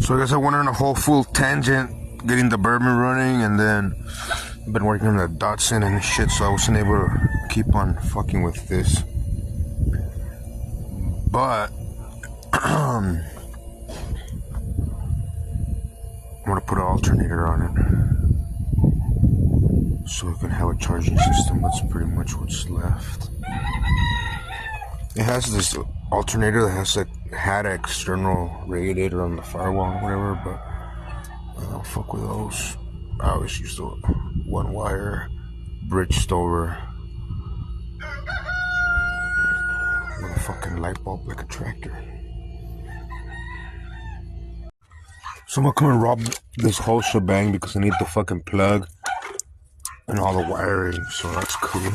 So I guess I went on a whole full tangent, getting the Bourbon running, and then I've been working on the Datsun and shit, so I wasn't able to keep on fucking with this. But I'm gonna put an alternator on it so we can have a charging system. That's pretty much what's left. It has this alternator that has had an external radiator on the firewall or whatever, but I don't fuck with those. I always use the one wire bridged over with a fucking light bulb like a tractor. So I'm gonna come and rob this whole shebang because I need the fucking plug and all the wiring, so that's cool.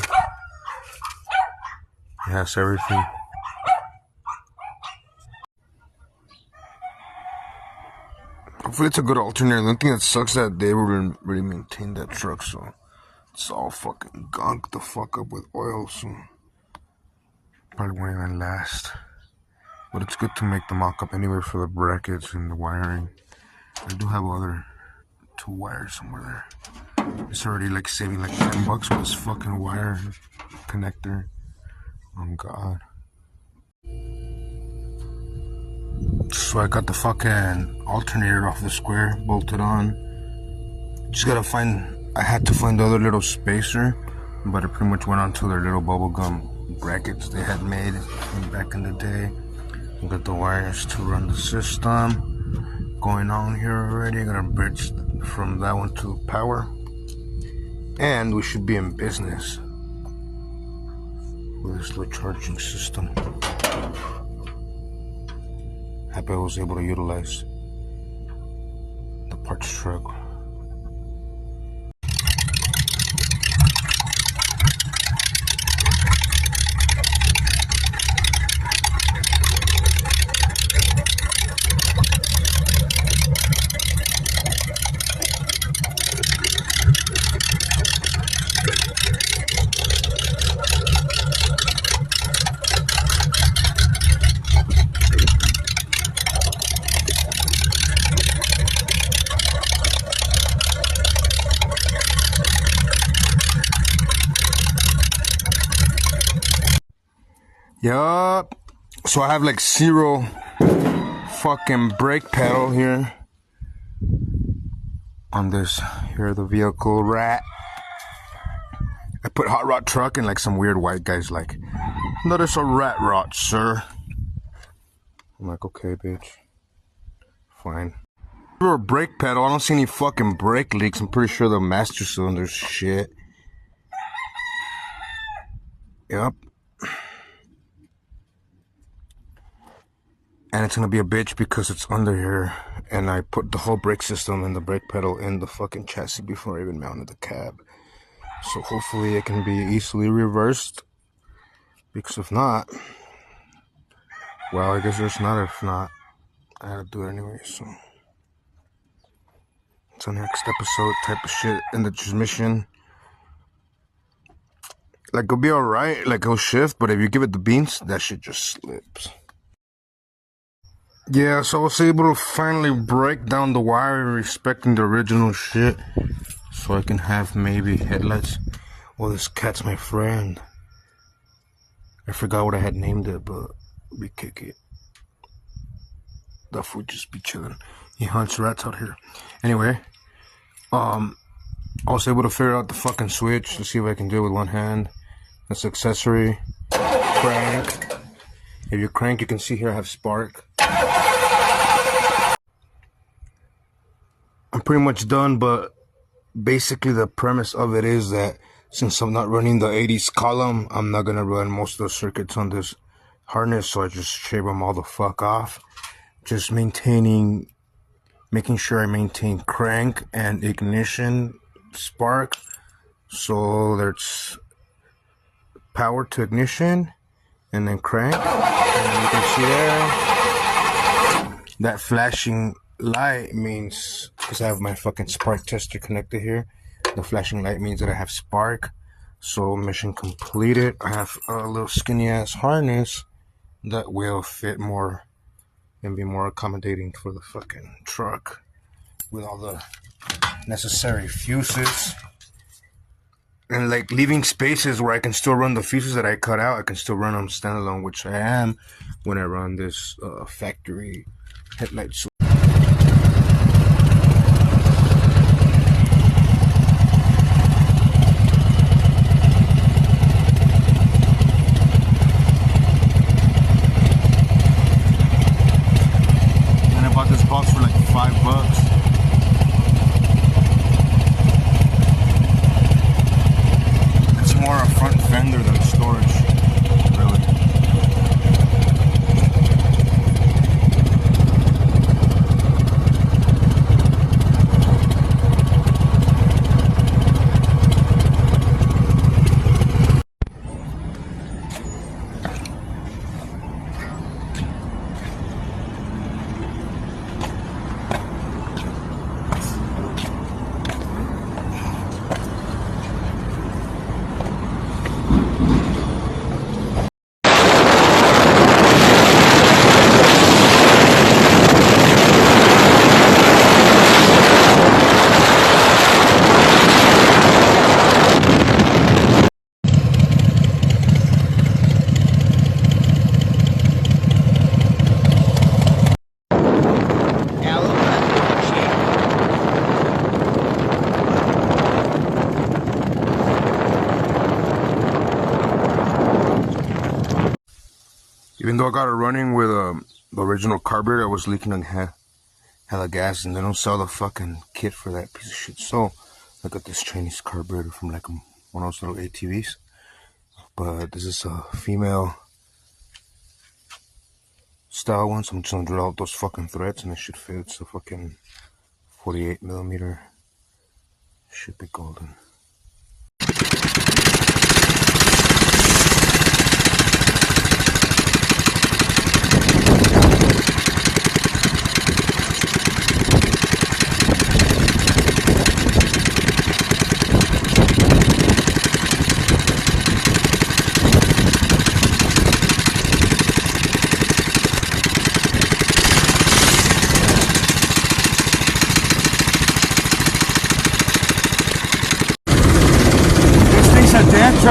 It has everything. Hopefully it's a good alternator. The only thing that sucks that they wouldn't really maintain that truck, so it's all fucking gunked the fuck up with oil, so probably won't even last. But it's good to make the mock-up anyway for the brackets and the wiring. I do have other 2 wires somewhere there. It's already like saving like $10 for this fucking wire connector. Oh god. So I got the fucking alternator off the square, bolted on. Just gotta I had to find the other little spacer, but it pretty much went onto their little bubblegum brackets they had made back in the day. Got the wires to run the system going on here already. Gonna bridge from that one to power. And we should be in business with this little charging system. Happy I was able to utilize the parts truck. Yup. So I have like 0 fucking brake pedal here on this here, the vehicle rat. I put hot rod truck and like some weird white guys like, notice a rat rot, sir. I'm like, okay, bitch. Fine. For a brake pedal, I don't see any fucking brake leaks. I'm pretty sure the master cylinder's shit. Yup. And it's gonna be a bitch because it's under here, and I put the whole brake system and the brake pedal in the fucking chassis before I even mounted the cab. So hopefully it can be easily reversed, because if not, well, I guess there's not. If not, I gotta do it anyway. So it's a next episode type of shit in the transmission. Like, it'll be alright, like it'll shift, but if you give it the beans, that shit just slips. Yeah, so I was able to finally break down the wire respecting the original shit, so I can have maybe headlights. Well, this cat's my friend. I forgot what I had named it, but we kick it. That fool just be chilling. He hunts rats out here. Anyway, I was able to figure out the fucking switch to see if I can do it with one hand. That's accessory. Crank. If you crank, you can see here I have spark. I'm pretty much done, but basically the premise of it is that since I'm not running the 80s column, I'm not gonna run most of the circuits on this harness, so I just shave them all the fuck off. Just making sure I maintain crank and ignition spark, so there's power to ignition and then crank, and you can see there that flashing light means, because I have my fucking spark tester connected here, the flashing light means that I have spark. So mission completed. I have a little skinny ass harness that will fit more and be more accommodating for the fucking truck with all the necessary fuses. And like leaving spaces where I can still run the fuses that I cut out, I can still run them standalone, which I am when I run this factory headlight switch. And I bought this box for like $5. More a front fender than storage, really. Even though I got it running with the original carburetor, I was leaking on hella gas, and they don't sell the fucking kit for that piece of shit. So I got this Chinese carburetor from like one of those little ATVs. But this is a female style one, so I'm just gonna drill out those fucking threads and it should fit. It's a fucking 48mm. Should be golden.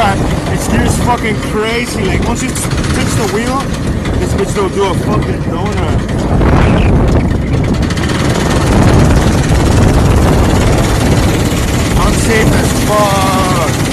It steers fucking crazy. Like once it takes the wheel, this bitch will do a fucking donut. Unsafe as fuck.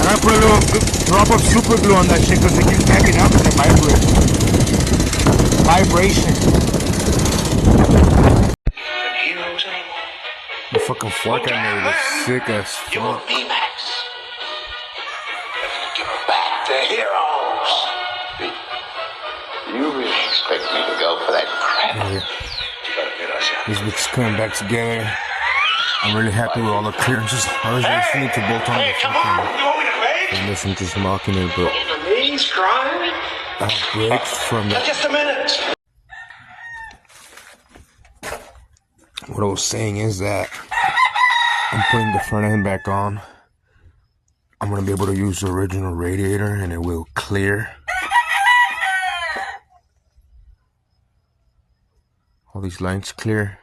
I put a little drop of super glue on that shit because it keeps backing up and it vibrates. Vibration. The fucking fork I made is sick as fuck. Back to heroes. You really expect me to go for that crap? Yeah. These bitches coming back together. I'm really happy with all the clearances. I was listening to both on the fucking. And this I'm just mocking it, but that breaks from the. Just a minute. What I was saying is that I'm putting the front end back on. I'm gonna be able to use the original radiator, and it will clear. All these lines clear.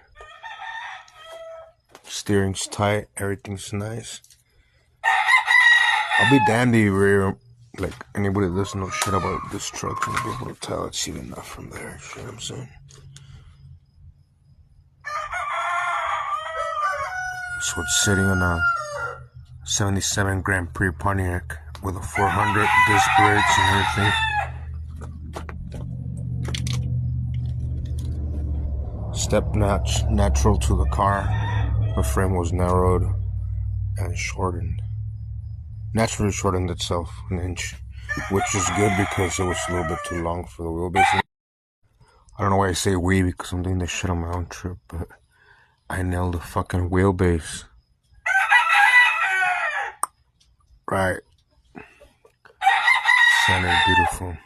Steering's tight. Everything's nice. I'll be damned if like anybody that doesn't know shit about this truck gonna be able to tell it's even enough from there. You know what I'm saying? So it's sitting on a '77 Grand Prix Pontiac with a 400 disc brakes and everything. Step natural to the car. The frame was narrowed and shortened. Naturally shortened itself an inch, which is good because it was a little bit too long for the wheelbase. I don't know why I say we, because I'm doing this shit on my own trip, but I nailed the fucking wheelbase. Right. Sounded beautiful.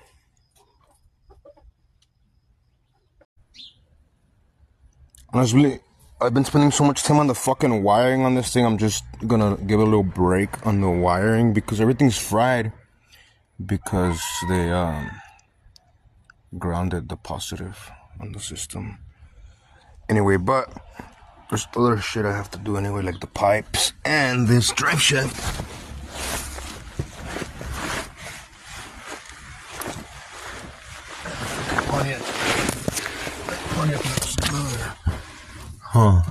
Honestly, I've been spending so much time on the fucking wiring on this thing, I'm just gonna give a little break on the wiring because everything's fried. Because they grounded the positive on the system. Anyway, but there's other shit I have to do anyway, like the pipes and this drive shaft. Huh.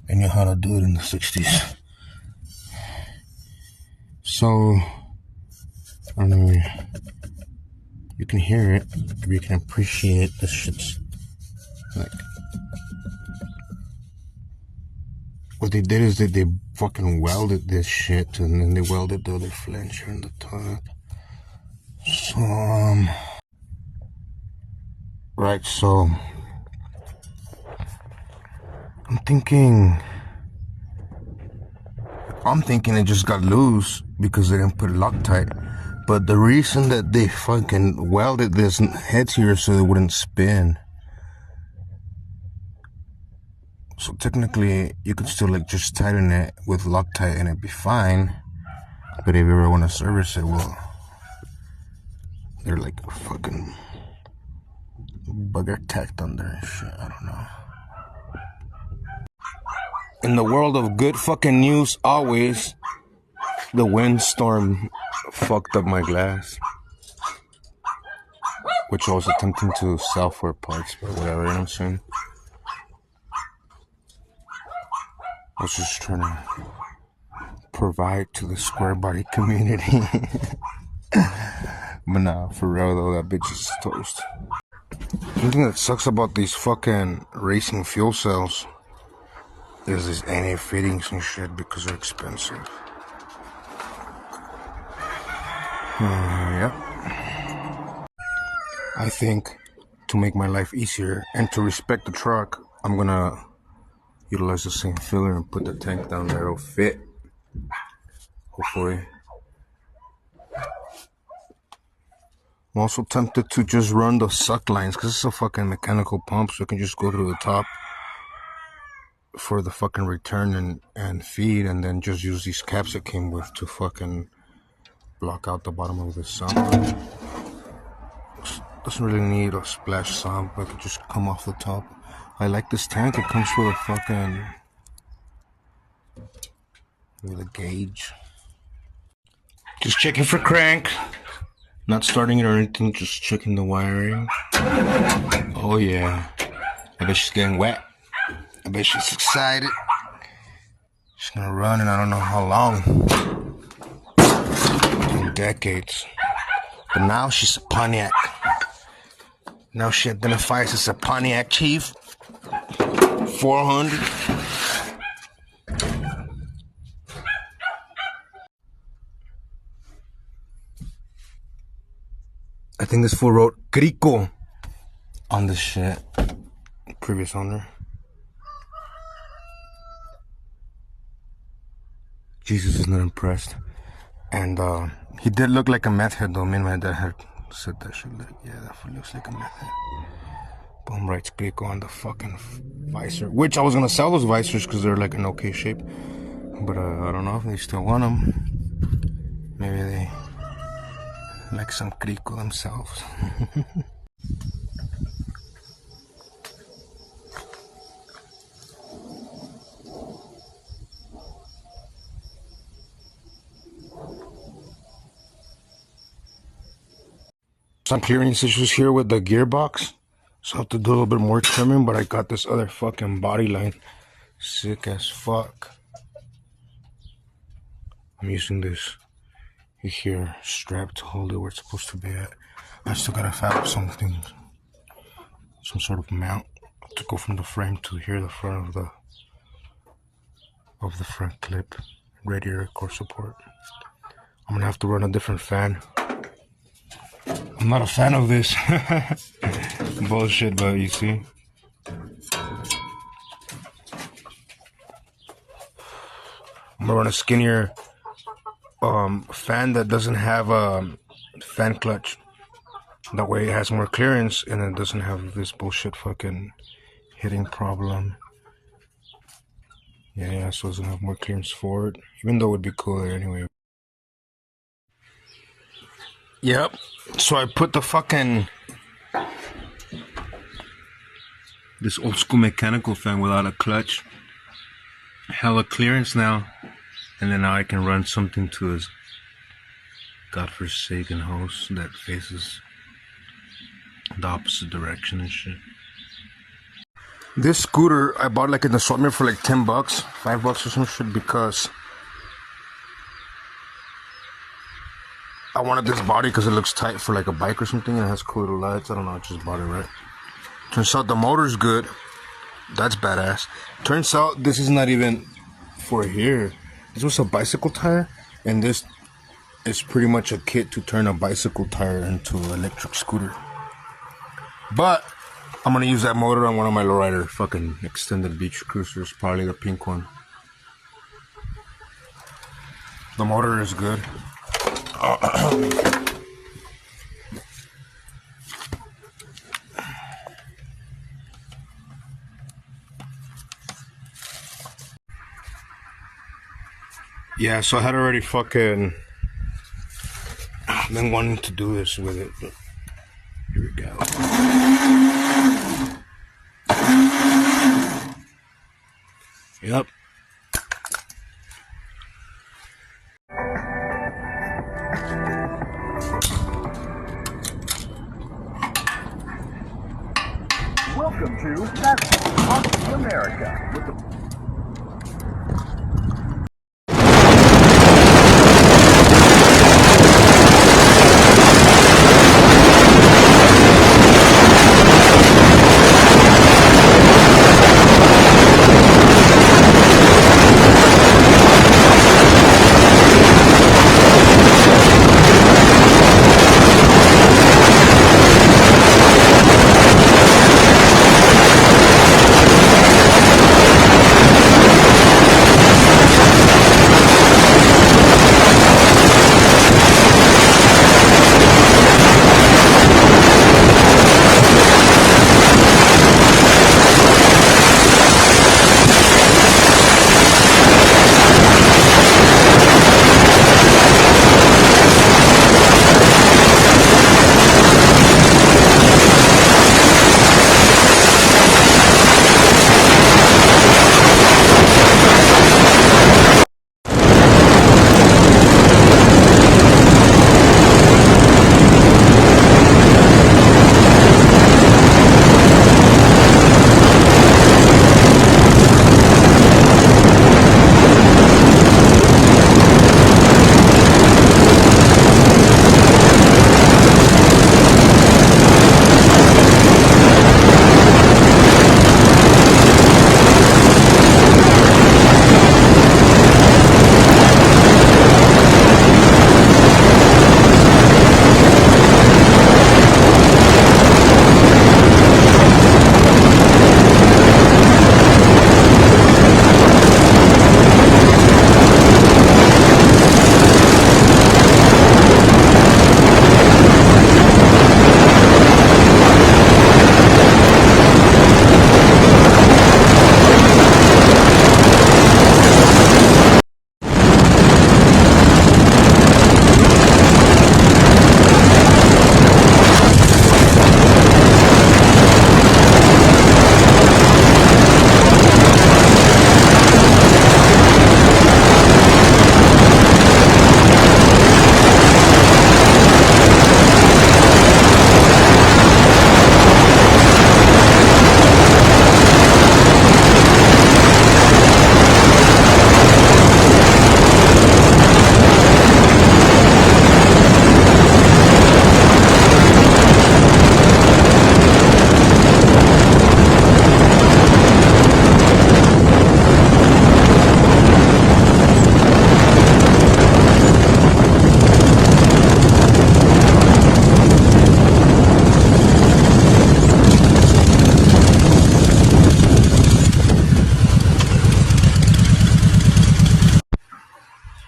I knew how to do it in the 60s. So, I don't know, you can hear it, you can appreciate this shit's, like, what they did is that they fucking welded this shit, and then they welded the other flange on the top. So, right, so, I'm thinking it just got loose because they didn't put it Loctite. But the reason that they fucking welded this heads here so they wouldn't spin. So technically, you could still like just tighten it with Loctite and it'd be fine. But if you ever want to service it, well, they're like fucking bugger tacked on there and shit. I don't know. In the world of good fucking news, always, the windstorm fucked up my glass. Which I was attempting to sell for parts, but whatever, you know what I'm saying? I was just trying to provide to the square body community. But nah, for real though, that bitch is toast. One thing that sucks about these fucking racing fuel cells is these NA fittings and shit because they're expensive. Yep. I think to make my life easier and to respect the truck, I'm gonna utilize the same filler and put the tank down there. It'll fit. Hopefully. I'm also tempted to just run the suck lines because it's a fucking mechanical pump, so it can just go to the top for the fucking return and feed, and then just use these caps it came with to fucking block out the bottom of the sump. Doesn't really need a splash sump, it could just come off the top. I like this tank, it comes with a fucking, with a gauge. Just checking for crank. Not starting it or anything, just checking the wiring. Oh yeah, I bet she's getting wet. I bet she's excited. She's gonna run and I don't know how long. In decades. But now she's a Pontiac. Now she identifies as a Pontiac Chief. 400. I think this fool wrote Crico on this shit. Previous owner. Jesus is not impressed. And he did look like a meth head though. Me and my dad had said that shit. Like, yeah, that fool looks like a meth head. Boom, writes Crico on the fucking visor. Which I was gonna sell those visors because they're like in okay shape. But I don't know if they still want them. Maybe they like some Crico themselves. Some clearance issues here with the gearbox, so I have to do a little bit more trimming, but I got this other fucking body line sick as fuck. I'm using this here strap to hold it where it's supposed to be at. I still gotta fab something, some sort of mount to go from the frame to here, the front of the front clip, radiator core support. I'm gonna have to run a different fan. I'm not a fan of this bullshit, but you see. I'm gonna run a skinnier fan that doesn't have a fan clutch. That way it has more clearance and it doesn't have this bullshit fucking hitting problem. Yeah, so it doesn't have more clearance forward, even though it would be cooler anyway. Yep, so I put the fucking, this old school mechanical fan without a clutch. Hella clearance now. And then now I can run something to this godforsaken hose that faces the opposite direction and shit. This scooter I bought like in the assortment for like $10, $5 or some shit, because I wanted this body because it looks tight for like a bike or something and it has cool little lights. I don't know, I just bought it, right? Turns out the motor's good. That's badass. Turns out this is not even for here. This was a bicycle tire, and this is pretty much a kit to turn a bicycle tire into an electric scooter. But I'm gonna use that motor on one of my lowrider fucking extended beach cruisers, probably the pink one. The motor is good. Yeah, so I had already fucking been wanting to do this with it, but here we go. Yep. Welcome to Fast America with the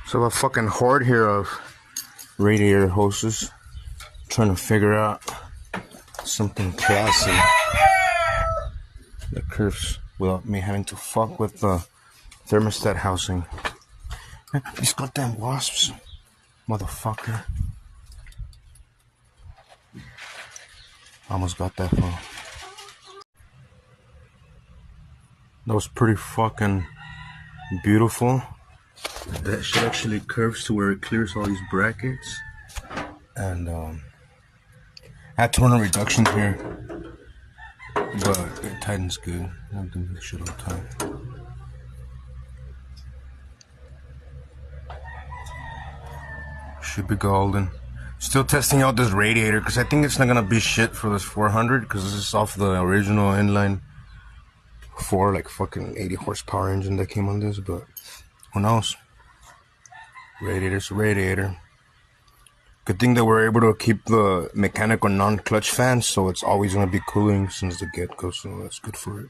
So a fucking horde here of radiator hoses trying to figure out something classy that curves without me having to fuck with the thermostat housing. These goddamn wasps, motherfucker. Almost got that phone. That was pretty fucking beautiful. That shit actually curves to where it clears all these brackets. And I had to run a reduction here, but it tightens good. I'm doing this shit all the time. Should be golden. Still testing out this radiator because I think it's not gonna be shit for this 400 because this is off the original inline 4 like fucking 80 horsepower engine that came on this, but who knows? Radiator's a radiator. Good thing that we're able to keep the mechanical non-clutch fans, so it's always gonna be cooling since the get-go, so that's good for it.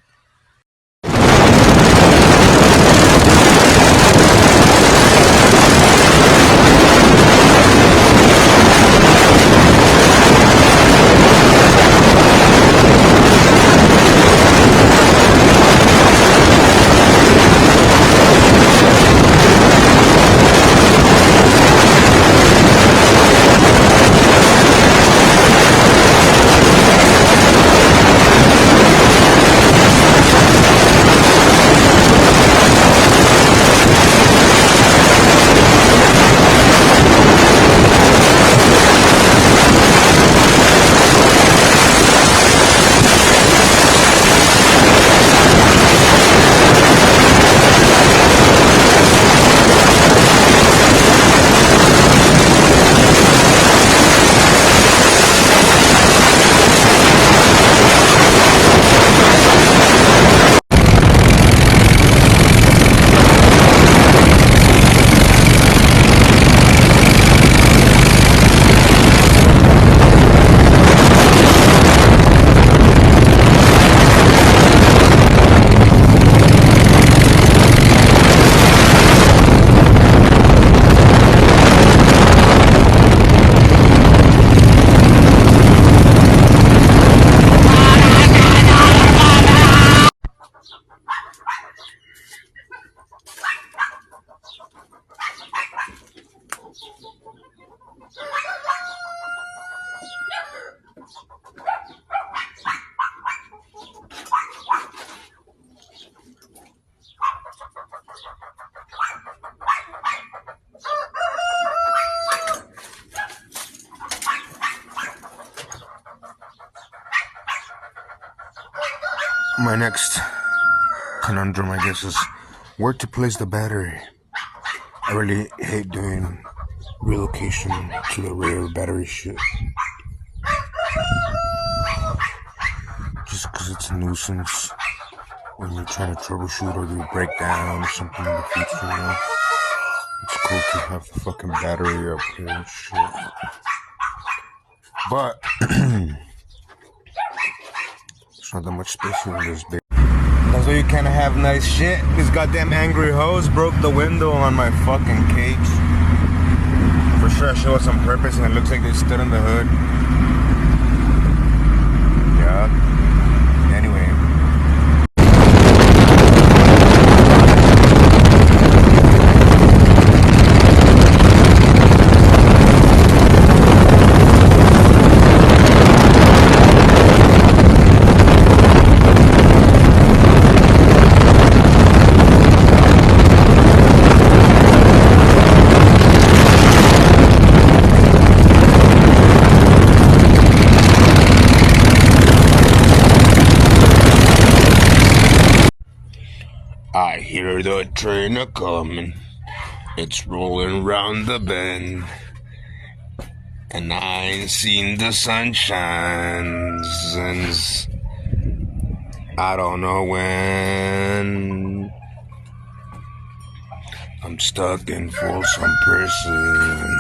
My next conundrum, I guess, is where to place the battery. I really hate doing relocation to the rear battery shit. Just because it's a nuisance when you're trying to troubleshoot or do a breakdown or something in the future, you know? It's cool to have the fucking battery up here and shit. But there's not that much space here in this big. That's why you can't have nice shit. This goddamn angry hose broke the window on my fucking cage. For sure I show us on purpose and it looks like they stood in the hood. Yeah. Anyway. I hear the train a comin', it's rollin' round the bend, and I ain't seen the sunshine since I don't know when. I'm stuck in Folsom Prison,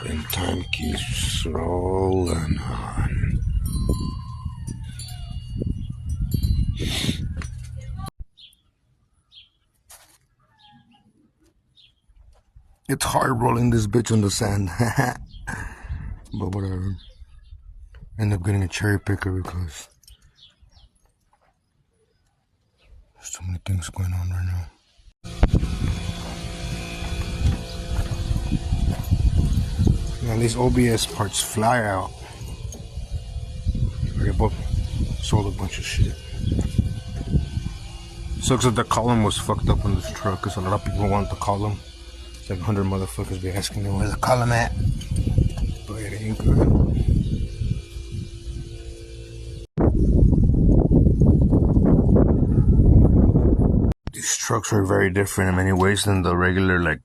and time keeps rolling on. It's hard rolling this bitch on the sand. But whatever. End up getting a cherry picker because there's so many things going on right now. Man, these OBS parts fly out. I both sold a bunch of shit. Sucks that the column was fucked up on this truck because a lot of people want the column. It's like 100 motherfuckers be asking me where's the column at. But it ain't good. These trucks are very different in many ways than the regular, like,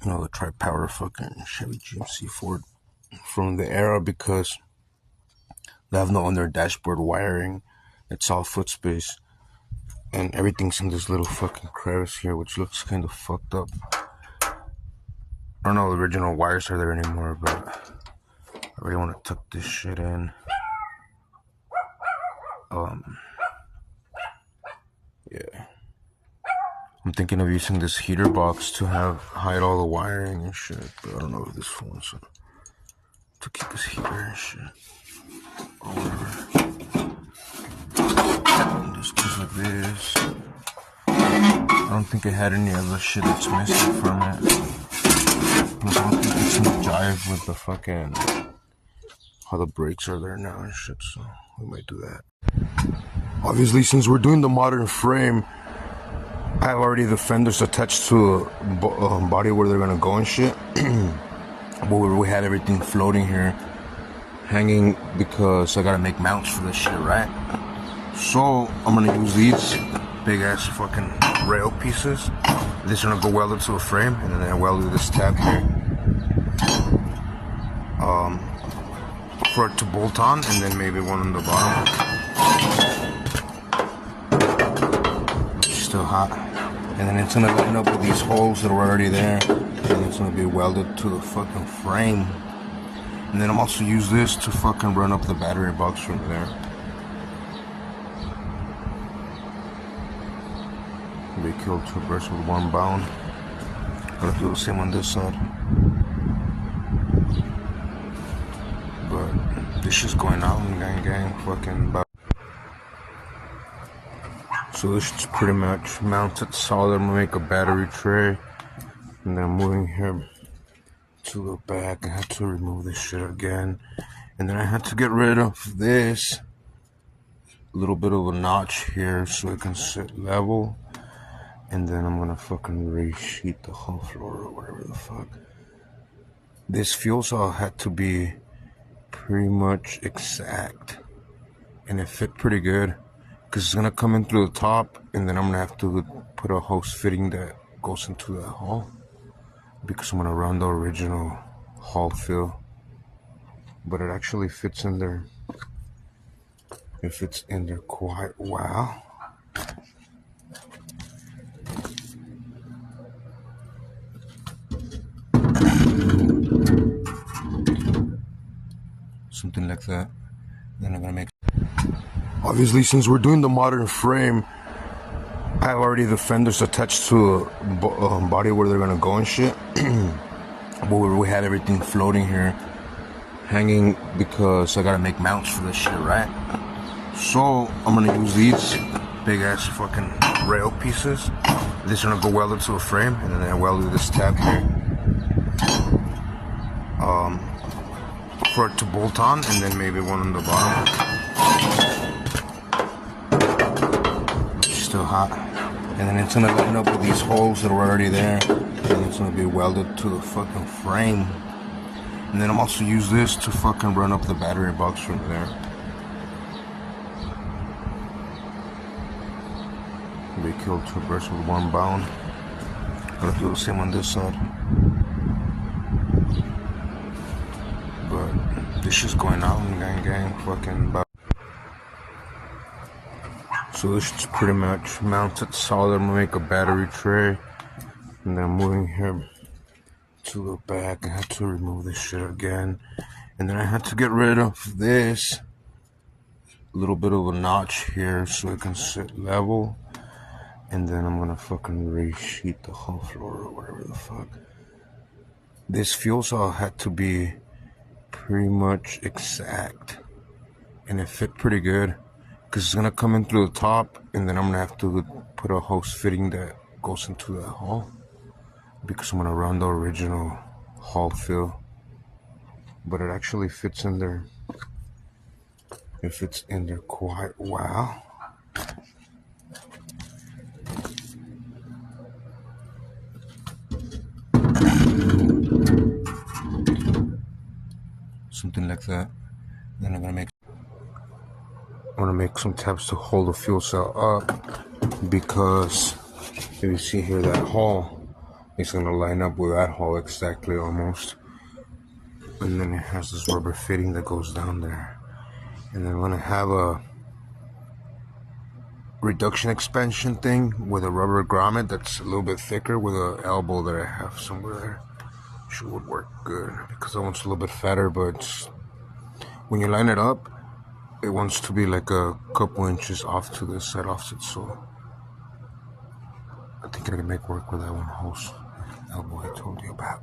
you know, the tri-power fucking Chevy GMC Ford from the era, because they have no under dashboard wiring. It's all foot space. And everything's in this little fucking crevice here, which looks kind of fucked up. I don't know if the original wires are there anymore, but I really want to tuck this shit in. Yeah. I'm thinking of using this heater box to hide all the wiring and shit, but I don't know if this phone's to keep this heater and shit. Or whatever. And this goes like this. I don't think it had any other shit that's missing from it. Plus, I don't think it's gonna jive with the fucking how the brakes are there now and shit, so we might do that. Obviously, since we're doing the modern frame, I have already the fenders attached to a body where they're gonna go and shit. But we had everything floating here, hanging, because I gotta make mounts for this shit, right? So I'm gonna use these big ass fucking rail pieces. This is gonna go welded to a frame, and then I welded this tab here for it to bolt on, and then maybe one on the bottom. Still hot. And then it's gonna line up with these holes that were already there, and it's gonna be welded to the fucking frame. And then I'm also use this to fucking run up the battery box from there. They killed two birds with one bone. Gonna do the same on this side. But this shit's going on, gang, fucking. So this is pretty much mounted solid. I'm gonna make a battery tray, and then I'm moving here to the back. I had to remove this shit again, and then I had to get rid of this little bit of a notch here so it can sit level. And then I'm gonna fucking resheet the whole floor or whatever the fuck. This fuel cell had to be pretty much exact, and it fit pretty good, because it's gonna come in through the top, and then I'm gonna have to put a hose fitting that goes into the hull, because I'm gonna run the original hull fill. But it actually fits in there. It fits in there quite well. Something like that. Then I'm gonna make. Obviously, since we're doing the modern frame, I have already the fenders attached to a body where they're gonna go and shit. But we had everything floating here, hanging, because I gotta make mounts for this shit, right? So I'm gonna use these big ass fucking rail pieces. This is gonna go welded to a frame, and then I welded this tab here for it to bolt on, and then maybe one on the bottom. Still hot. And then it's gonna line up with these holes that were already there, and it's gonna be welded to the fucking frame. And then I'm also use this to fucking run up the battery box from there. They killed two birds with one bone. Gonna do the same on this side. But this shit's going on, gang, fucking. So this is pretty much mounted solid. I'm gonna make a battery tray, and then I'm moving here to the back. I had to remove this shit again, and then I had to get rid of this little bit of a notch here so it can sit level. And then I'm gonna fucking resheet the whole floor or whatever the fuck. This fuel cell had to be pretty much exact. And it fit pretty good. Because it's gonna come in through the top. And then I'm gonna have to put a hose fitting that goes into that hole. Because I'm gonna run the original hull fill. But it actually fits in there. It fits in there quite well. Something like that. Then I'm gonna make some tabs to hold the fuel cell up, because if you see here, that hole is gonna line up with that hole exactly almost. And then it has this rubber fitting that goes down there. And then I'm gonna have a reduction expansion thing with a rubber grommet that's a little bit thicker with an elbow that I have somewhere there. Which would work good because that one's a little bit fatter, but when you line it up, it wants to be like a couple inches off to the side offset, so I think I can make work with that one hose elbow I told you about.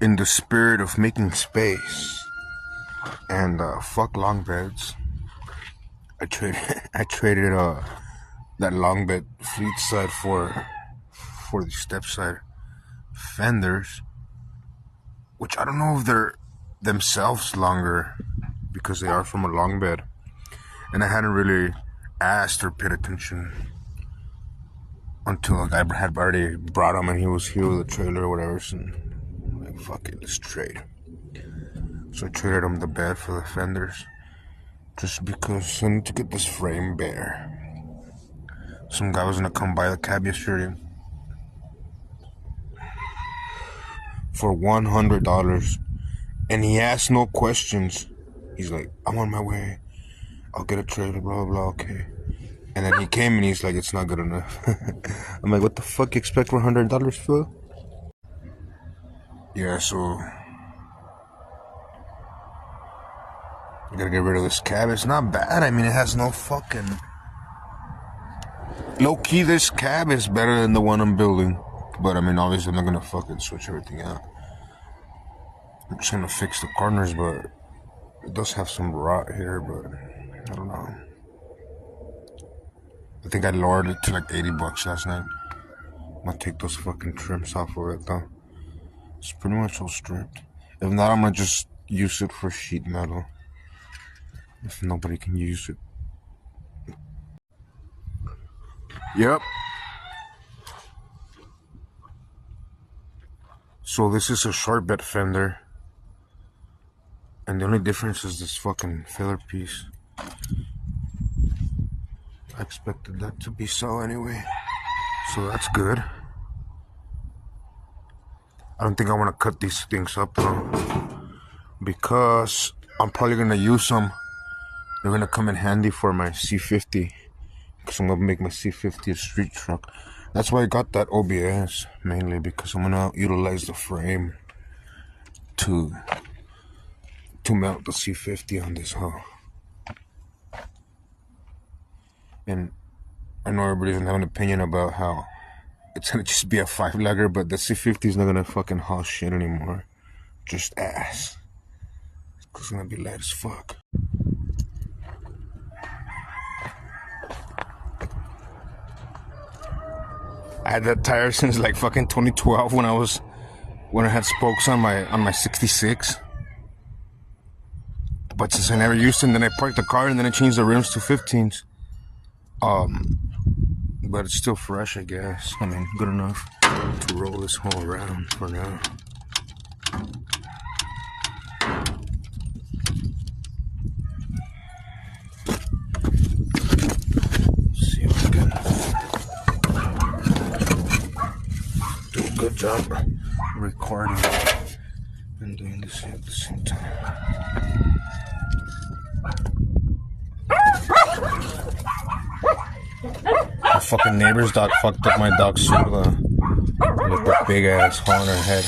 In the spirit of making space and fuck long beds, I traded that long bed fleet side for the step side fenders, which I don't know if they're themselves longer because they are from a long bed, and I hadn't really asked or paid attention until I had already brought him and he was here with the trailer or whatever. So I'm like, fuck it, let's trade. So I traded him the bed for the fenders, just because I need to get this frame bare. Some guy was gonna come by the cab yesterday for $100, and he asked no questions. He's like, I'm on my way, I'll get a trailer, blah blah blah, okay. And then he came and he's like, it's not good enough. I'm like, what the fuck you expect for $100 for? Yeah, so I gotta get rid of this cab. It's not bad. I mean, it has no fucking... Low-key, this cab is better than the one I'm building. But, I mean, obviously I'm not gonna fucking switch everything out. I'm just gonna fix the corners, but it does have some rot here, but I don't know. I think I lowered it to like $80 last night. I'm gonna take those fucking trims off of it, though. It's pretty much all stripped. If not, I'm gonna just use it for sheet metal. If nobody can use it. Yep. So this is a short bed fender. And the only difference is this fucking filler piece. I expected that to be so anyway. So that's good. I don't think I want to cut these things up though, because I'm probably going to use them. They're going to come in handy for my C50, because I'm going to make my C50 a street truck. That's why I got that OBS, mainly because I'm going to utilize the frame to mount the C50 on this hull. And I know everybody's gonna have an opinion about how it's gonna just be a 5-legger, but the C50 is not gonna fucking haul shit anymore. Just ass. It's gonna be light as fuck. I had that tire since like fucking 2012 when I had spokes on my 66. But since I never used them, then I parked the car and then I changed the rims to 15s. But it's still fresh, I guess. I mean, good enough to roll this whole around for now. Let's see if I can do a good job recording and doing this at the same time. My fucking neighbor's dog fucked up my dog's Sula with that big ass hole in her head.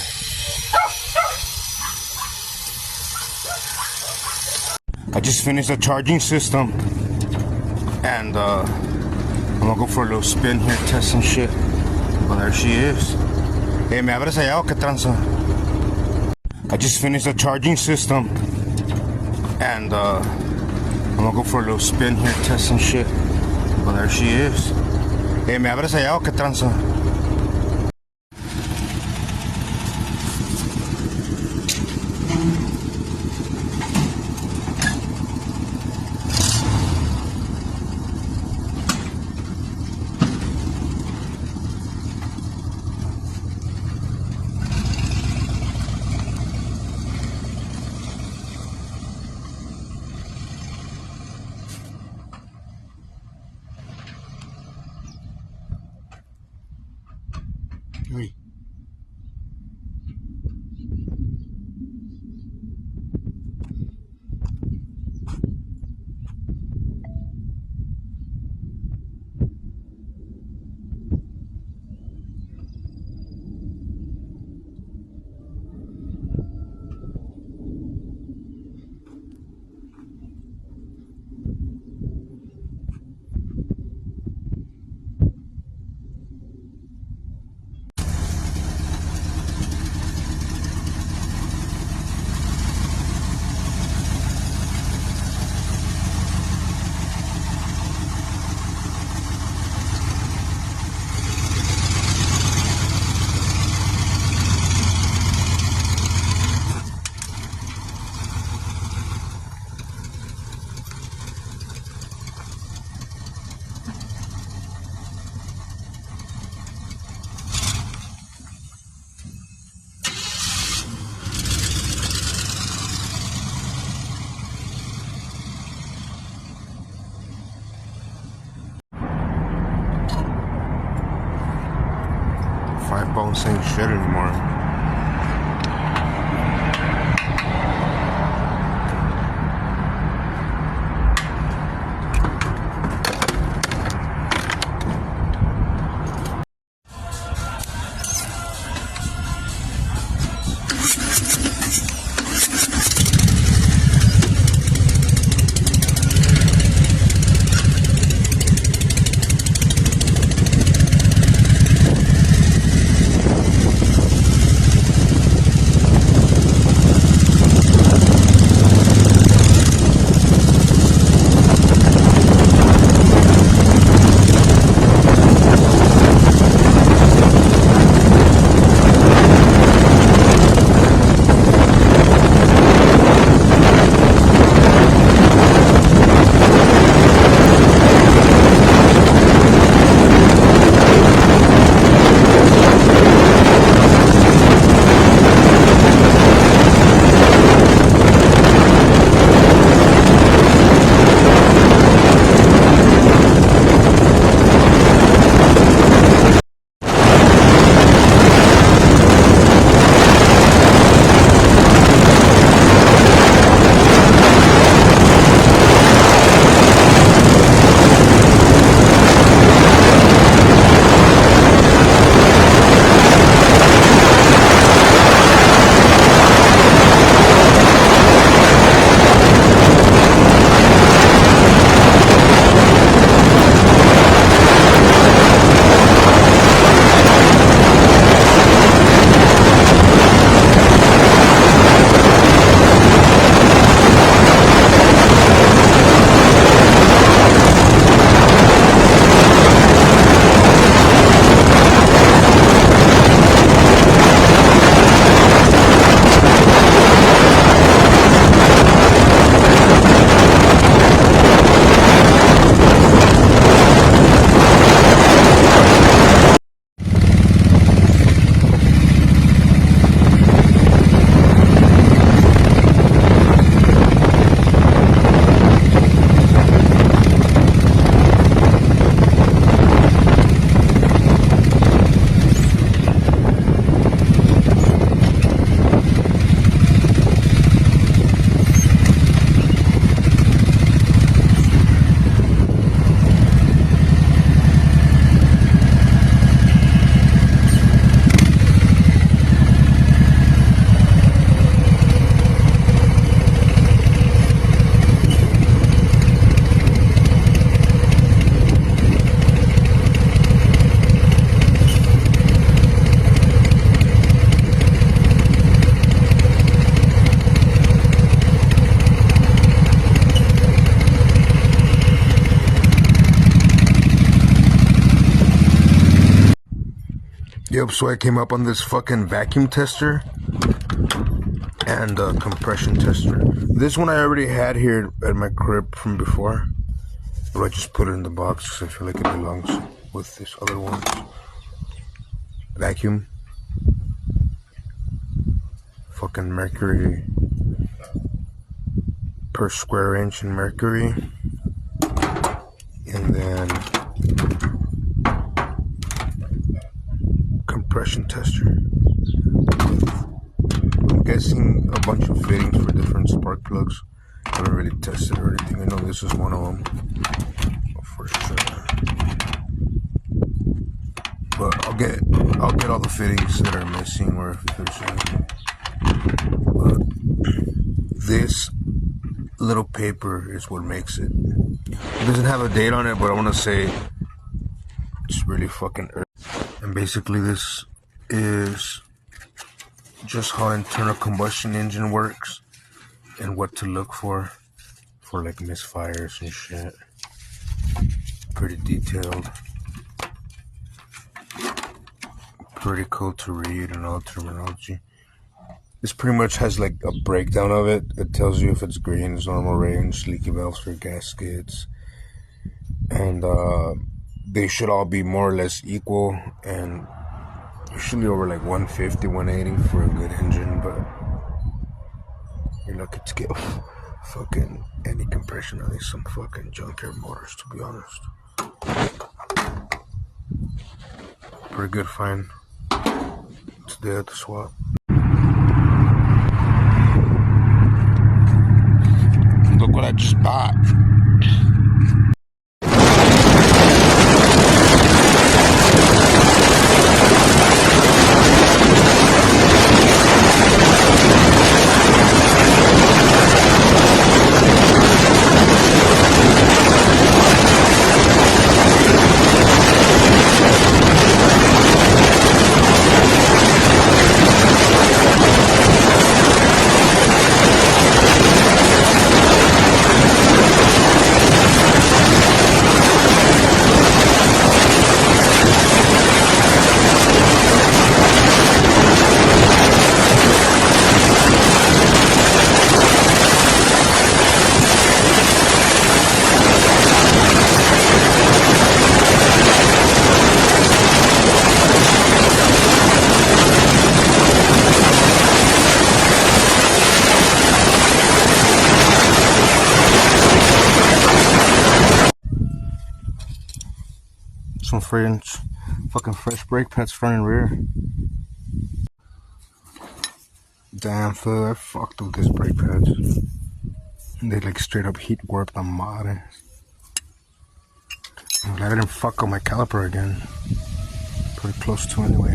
I just finished the charging system and I'm gonna go for a little spin here, test some shit. Well, there she is. Hey, ¿me abres allá o qué tranza? I just finished the charging system and I'm gonna go for a little spin here, test some shit. Well, there she is. Hey, ¿me abres allá o qué tranza? Hey. Five bones ain't shit anymore. up, so I came up on this fucking vacuum tester and a compression tester. This one I already had here at my crib from before, but I just put it in the box because I feel like it belongs with this other one. Vacuum. Fucking mercury per square inch in mercury. And then compression tester. I'm guessing a bunch of fittings for different spark plugs. I haven't really tested or anything. I know this is one of them for sure. But I'll get all the fittings that are missing or if there's anything. But this little paper is what makes it. It doesn't have a date on it, but I want to say it's really fucking early. And basically this is just how internal combustion engine works and what to look for like misfires and shit. Pretty detailed. Pretty cool to read and all terminology. This pretty much has like a breakdown of it. It tells you if it's green, it's normal range, leaky valves for gaskets. And they should all be more or less equal and usually over like 150, 180 for a good engine, but you're lucky to get fucking any compression on these some fucking junkyard motors, to be honest. Pretty good find today at the swap. Look what I just bought. Some fucking fresh brake pads front and rear. Damn, fool, I fucked with these brake pads. They like straight up heat warped the mod. I'm glad I didn't fuck up my caliper again. Pretty close to anyway.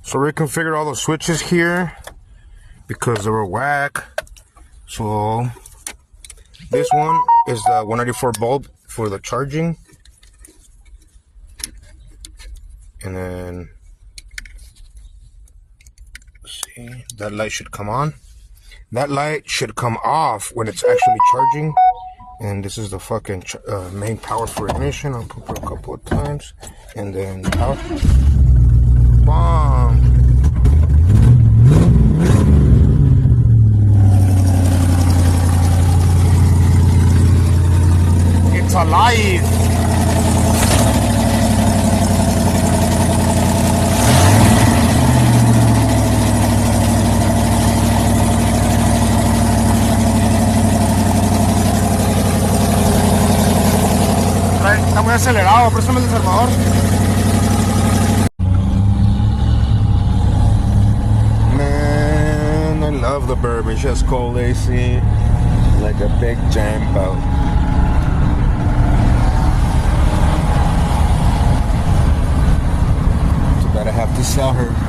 So reconfigured all the switches here because they were whack. So this one is the 194 bulb for the charging. And then, see, that light should come on. That light should come off when it's actually charging. And this is the fucking main power for ignition. I'll put it a couple of times. And then power. Bomb. It's alive. Está muy acelerado, préstame el desarmador. Man, I love the bourbon. She has cold AC, like a big jam boat. Too bad I have to sell her.